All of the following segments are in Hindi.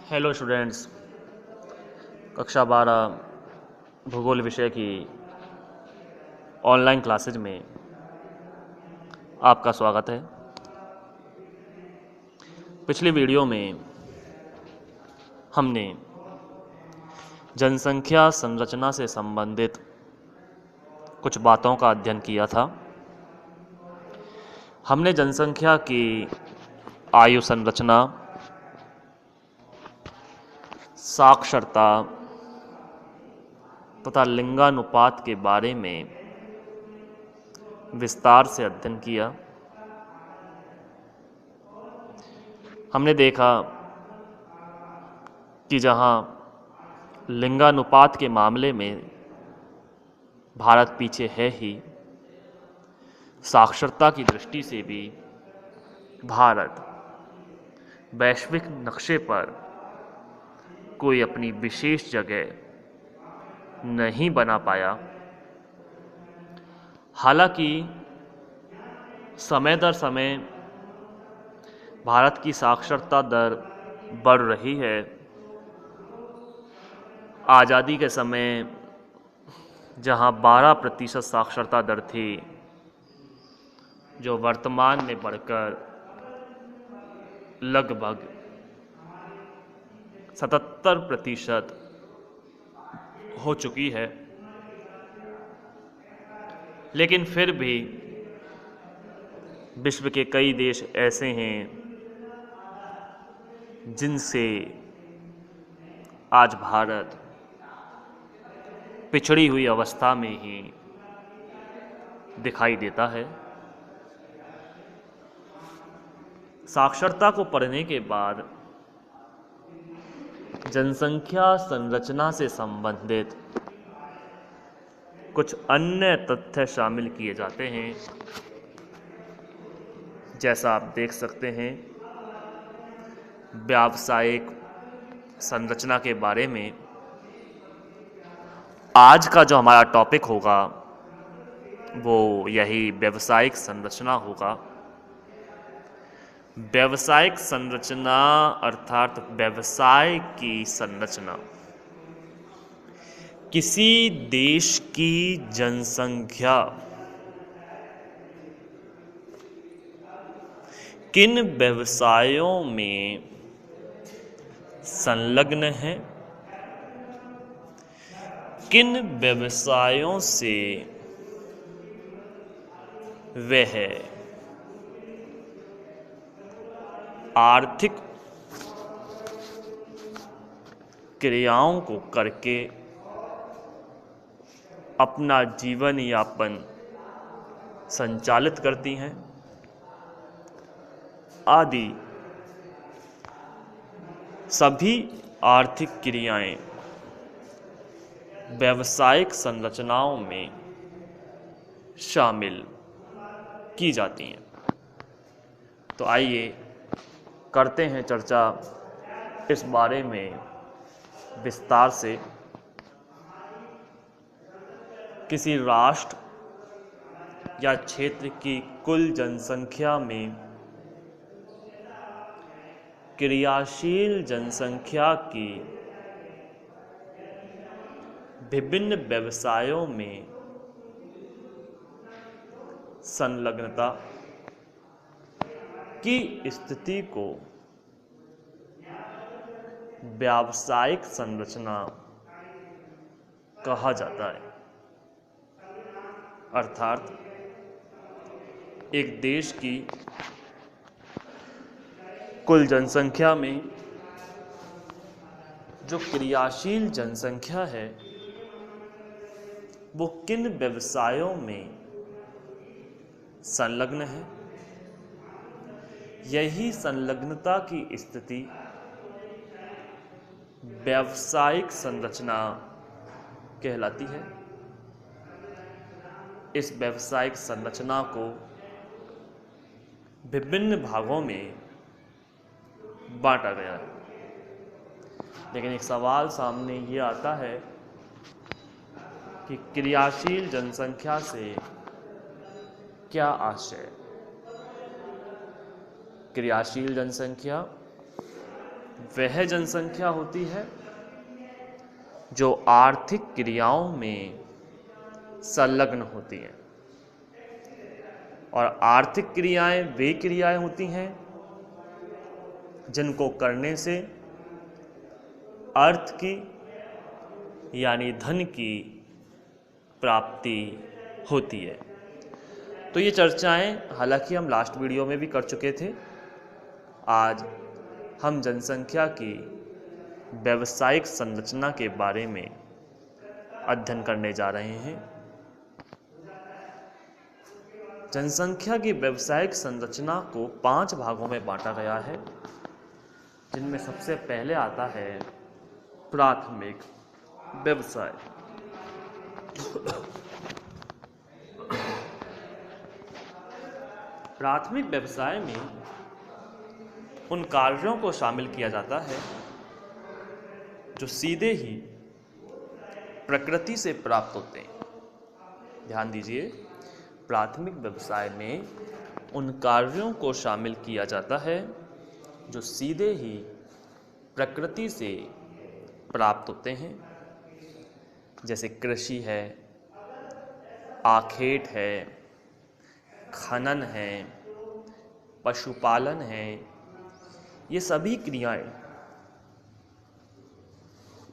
हेलो स्टूडेंट्स, कक्षा 12 भूगोल विषय की ऑनलाइन क्लासेज में आपका स्वागत है। पिछली वीडियो में हमने जनसंख्या संरचना से संबंधित कुछ बातों का अध्ययन किया था। हमने जनसंख्या की आयु संरचना, साक्षरता तथा लिंगानुपात के बारे में विस्तार से अध्ययन किया। हमने देखा कि जहां लिंगानुपात के मामले में भारत पीछे है ही, साक्षरता की दृष्टि से भी भारत वैश्विक नक्शे पर कोई अपनी विशेष जगह नहीं बना पाया। हालांकि समय दर समय भारत की साक्षरता दर बढ़ रही है। आज़ादी के समय जहां 12% साक्षरता दर थी, जो वर्तमान में बढ़कर लगभग 77% हो चुकी है, लेकिन फिर भी विश्व के कई देश ऐसे हैं जिनसे आज भारत पिछड़ी हुई अवस्था में ही दिखाई देता है। साक्षरता को पढ़ने के बाद जनसंख्या संरचना से संबंधित कुछ अन्य तथ्य शामिल किए जाते हैं। जैसा आप देख सकते हैं, व्यावसायिक संरचना के बारे में आज का जो हमारा टॉपिक होगा वो यही व्यावसायिक संरचना होगा। व्यावसायिक संरचना अर्थात व्यवसाय की संरचना किसी देश की जनसंख्या किन व्यवसायों में संलग्न है, किन व्यवसायों से वह आर्थिक क्रियाओं को करके अपना जीवन यापन संचालित करती हैं, आदि सभी आर्थिक क्रियाएं व्यावसायिक संरचनाओं में शामिल की जाती हैं। तो आइए करते हैं चर्चा इस बारे में विस्तार से। किसी राष्ट्र या क्षेत्र की कुल जनसंख्या में क्रियाशील जनसंख्या की विभिन्न व्यवसायों में संलग्नता की स्थिति को व्यावसायिक संरचना कहा जाता है। अर्थात एक देश की कुल जनसंख्या में जो क्रियाशील जनसंख्या है वो किन व्यवसायों में संलग्न है, यही संलग्नता की स्थिति व्यावसायिक संरचना कहलाती है। इस व्यावसायिक संरचना को विभिन्न भागों में बांटा गया है। लेकिन एक सवाल सामने ये आता है कि क्रियाशील जनसंख्या से क्या आशय? क्रियाशील जनसंख्या वह जनसंख्या होती है जो आर्थिक क्रियाओं में संलग्न होती हैं। और आर्थिक क्रियाएं वे क्रियाएं होती हैं जिनको करने से अर्थ की यानी धन की प्राप्ति होती है। तो ये चर्चाएं हालांकि हम लास्ट वीडियो में भी कर चुके थे। आज हम जनसंख्या की व्यावसायिक संरचना के बारे में अध्ययन करने जा रहे हैं। जनसंख्या की व्यावसायिक संरचना को 5 भागों में बांटा गया है, जिनमें सबसे पहले आता है प्राथमिक व्यवसाय। प्राथमिक व्यवसाय में उन कार्यों को शामिल किया जाता है जो सीधे ही प्रकृति से प्राप्त होते हैं। ध्यान दीजिए, प्राथमिक व्यवसाय में उन कार्यों को शामिल किया जाता है जो सीधे ही प्रकृति से प्राप्त होते हैं, जैसे कृषि है, आखेट है, खनन है, पशुपालन है। ये सभी क्रियाएं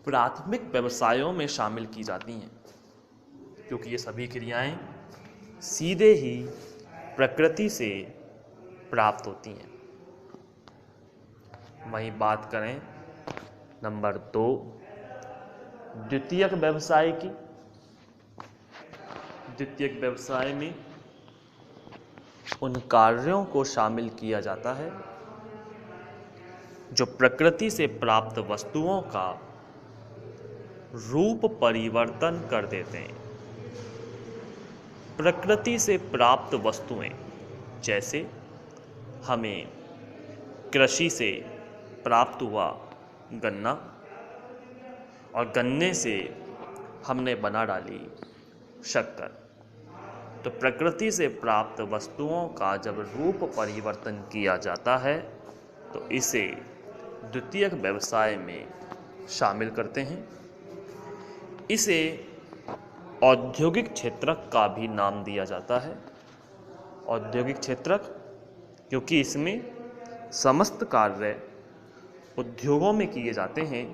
प्राथमिक व्यवसायों में शामिल की जाती हैं, क्योंकि ये सभी क्रियाएं सीधे ही प्रकृति से प्राप्त होती हैं। वहीं बात करें नंबर 2 द्वितीयक व्यवसाय की। द्वितीयक व्यवसाय में उन कार्यों को शामिल किया जाता है जो प्रकृति से प्राप्त वस्तुओं का रूप परिवर्तन कर देते हैं। प्रकृति से प्राप्त वस्तुएं, जैसे हमें कृषि से प्राप्त हुआ गन्ना, और गन्ने से हमने बना डाली शक्कर। तो प्रकृति से प्राप्त वस्तुओं का जब रूप परिवर्तन किया जाता है तो इसे द्वितीयक व्यवसाय में शामिल करते हैं। इसे औद्योगिक क्षेत्रक का भी नाम दिया जाता है। औद्योगिक क्षेत्रक क्योंकि इसमें समस्त कार्य उद्योगों में किए जाते हैं,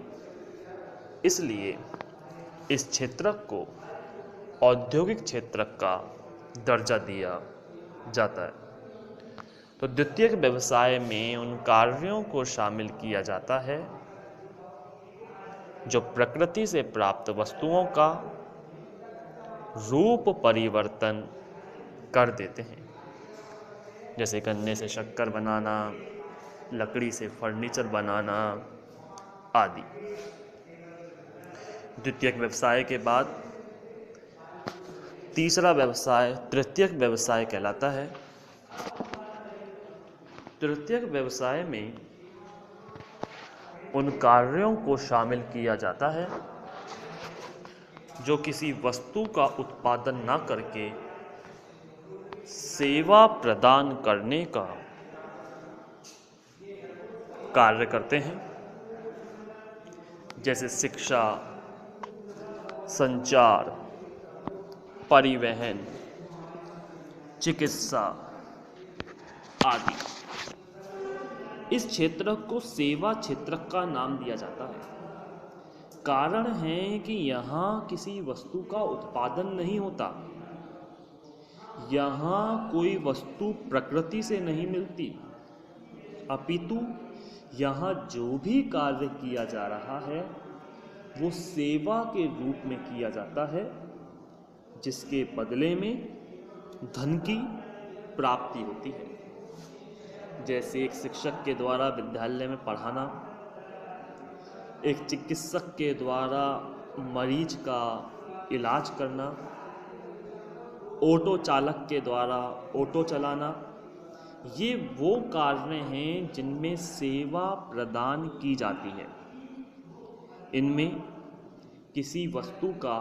इसलिए इस क्षेत्रक को औद्योगिक क्षेत्रक का दर्जा दिया जाता है। तो द्वितीयक व्यवसाय में उन कार्यों को शामिल किया जाता है जो प्रकृति से प्राप्त वस्तुओं का रूप परिवर्तन कर देते हैं, जैसे गन्ने से शक्कर बनाना, लकड़ी से फर्नीचर बनाना आदि। द्वितीयक व्यवसाय के बाद तीसरा व्यवसाय तृतीयक व्यवसाय कहलाता है। तृतीयक व्यवसाय में उन कार्यों को शामिल किया जाता है जो किसी वस्तु का उत्पादन न करके सेवा प्रदान करने का कार्य करते हैं, जैसे शिक्षा, संचार, परिवहन, चिकित्सा आदि। इस क्षेत्र को सेवा क्षेत्र का नाम दिया जाता है। कारण है कि यहाँ किसी वस्तु का उत्पादन नहीं होता, यहाँ कोई वस्तु प्रकृति से नहीं मिलती, अपितु यहाँ जो भी कार्य किया जा रहा है वो सेवा के रूप में किया जाता है, जिसके बदले में धन की प्राप्ति होती है। जैसे एक शिक्षक के द्वारा विद्यालय में पढ़ाना, एक चिकित्सक के द्वारा मरीज का इलाज करना, ऑटो चालक के द्वारा ऑटो चलाना, ये वो कार्य हैं जिनमें सेवा प्रदान की जाती है। इनमें किसी वस्तु का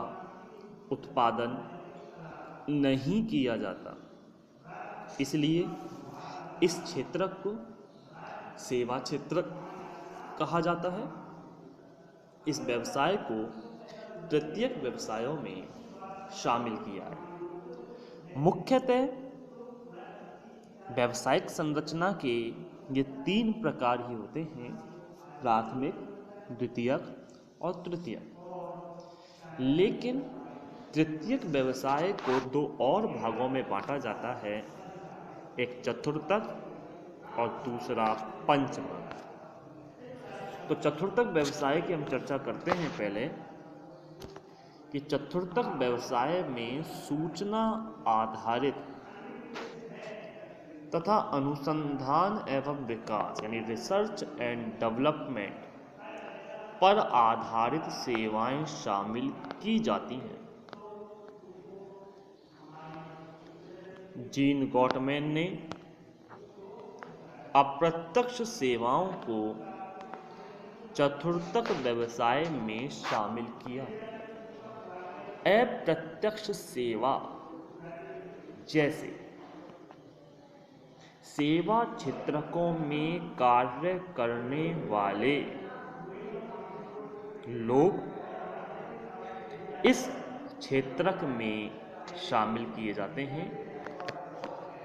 उत्पादन नहीं किया जाता, इसलिए इस क्षेत्र को सेवा क्षेत्र कहा जाता है। इस व्यवसाय को तृतीयक व्यवसायों में शामिल किया है। मुख्यतः व्यावसायिक संरचना के ये 3 प्रकार ही होते हैं, प्राथमिक, द्वितीयक और तृतीयक। लेकिन तृतीयक व्यवसाय को 2 और भागों में बांटा जाता है, एक चतुर्थक और दूसरा पंचमक। तो चतुर्थक व्यवसाय की हम चर्चा करते हैं पहले कि चतुर्थक व्यवसाय में सूचना आधारित तथा अनुसंधान एवं विकास यानी रिसर्च एंड डेवलपमेंट पर आधारित सेवाएं शामिल की जाती हैं। जीन गॉटमैन ने अप्रत्यक्ष सेवाओं को चतुर्थक व्यवसाय में शामिल किया। अप्रत्यक्ष सेवा जैसे सेवा क्षेत्रकों में कार्य करने वाले लोग इस क्षेत्रक में शामिल किए जाते हैं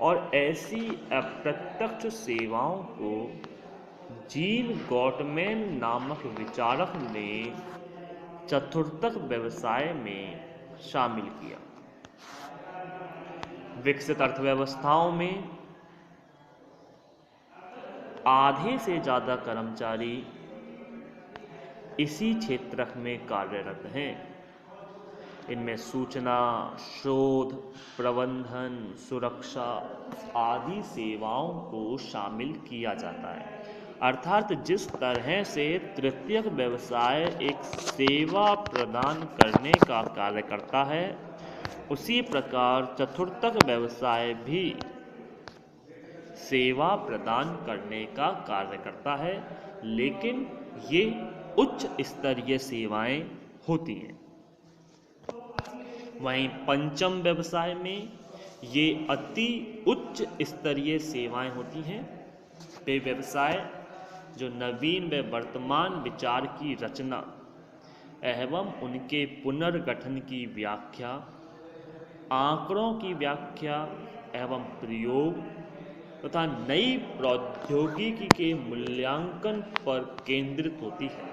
और ऐसी अप्रत्यक्ष सेवाओं को जीन गॉटमैन नामक विचारक ने चतुर्थक व्यवसाय में शामिल किया। विकसित अर्थव्यवस्थाओं में आधे से ज़्यादा कर्मचारी इसी क्षेत्र में कार्यरत हैं। इनमें सूचना, शोध, प्रबंधन, सुरक्षा आदि सेवाओं को शामिल किया जाता है। अर्थात जिस तरह से तृतीयक व्यवसाय एक सेवा प्रदान करने का कार्य करता है, उसी प्रकार चतुर्थक व्यवसाय भी सेवा प्रदान करने का कार्य करता है, लेकिन ये उच्च स्तरीय सेवाएं होती हैं। वहीं पंचम व्यवसाय में ये अति उच्च स्तरीय सेवाएं होती हैं। वे व्यवसाय जो नवीन व वर्तमान विचार की रचना एवं उनके पुनर्गठन की व्याख्या, आंकड़ों की व्याख्या एवं प्रयोग तथा नई प्रौद्योगिकी के मूल्यांकन पर केंद्रित होती है,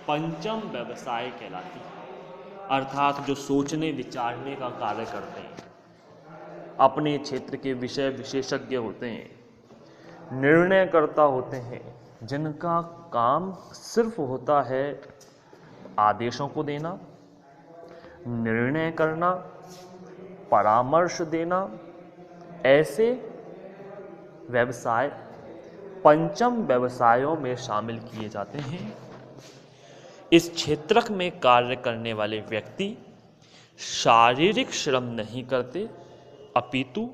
पंचम व्यवसाय कहलाती है। अर्थात जो सोचने विचारने का कार्य करते हैं, अपने क्षेत्र के विषय विशेषज्ञ होते हैं, निर्णयकर्ता होते हैं, जिनका काम सिर्फ होता है आदेशों को देना, निर्णय करना, परामर्श देना, ऐसे व्यवसाय पंचम व्यवसायों में शामिल किए जाते हैं। इस क्षेत्र में कार्य करने वाले व्यक्ति शारीरिक श्रम नहीं करते, अपितु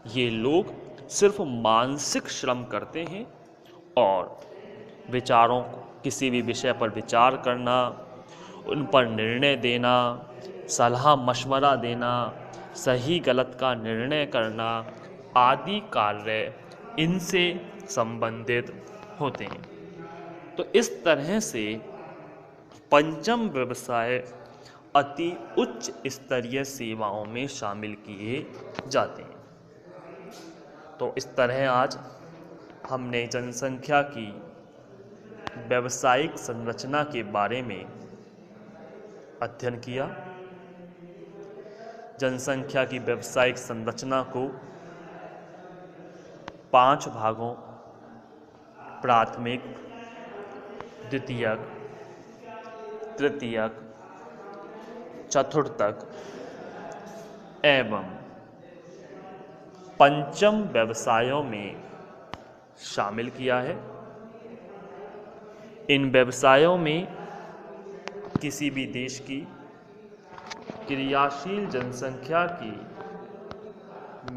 ये लोग सिर्फ मानसिक श्रम करते हैं और विचारों किसी भी विषय पर विचार करना, उन पर निर्णय देना, सलाह मशवरा देना, सही गलत का निर्णय करना आदि कार्य इनसे संबंधित होते हैं। तो इस तरह से पंचम व्यवसाय अति उच्च स्तरीय सेवाओं में शामिल किए जाते हैं। तो इस तरह आज हमने जनसंख्या की व्यावसायिक संरचना के बारे में अध्ययन किया। जनसंख्या की व्यावसायिक संरचना को 5 भागों प्राथमिक, द्वितीयक, तृतीयक, चतुर्थक एवं पंचम व्यवसायों में शामिल किया है। इन व्यवसायों में किसी भी देश की क्रियाशील जनसंख्या की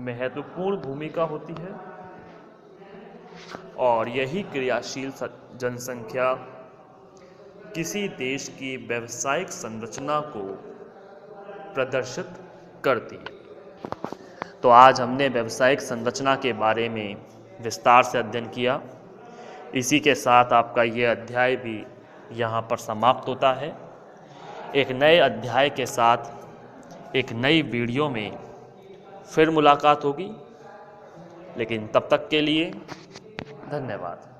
महत्वपूर्ण भूमिका होती है और यही क्रियाशील जनसंख्या किसी देश की व्यावसायिक संरचना को प्रदर्शित करती है। तो आज हमने व्यावसायिक संरचना के बारे में विस्तार से अध्ययन किया। इसी के साथ आपका ये अध्याय भी यहाँ पर समाप्त होता है। एक नए अध्याय के साथ एक नई वीडियो में फिर मुलाकात होगी, लेकिन तब तक के लिए धन्यवाद।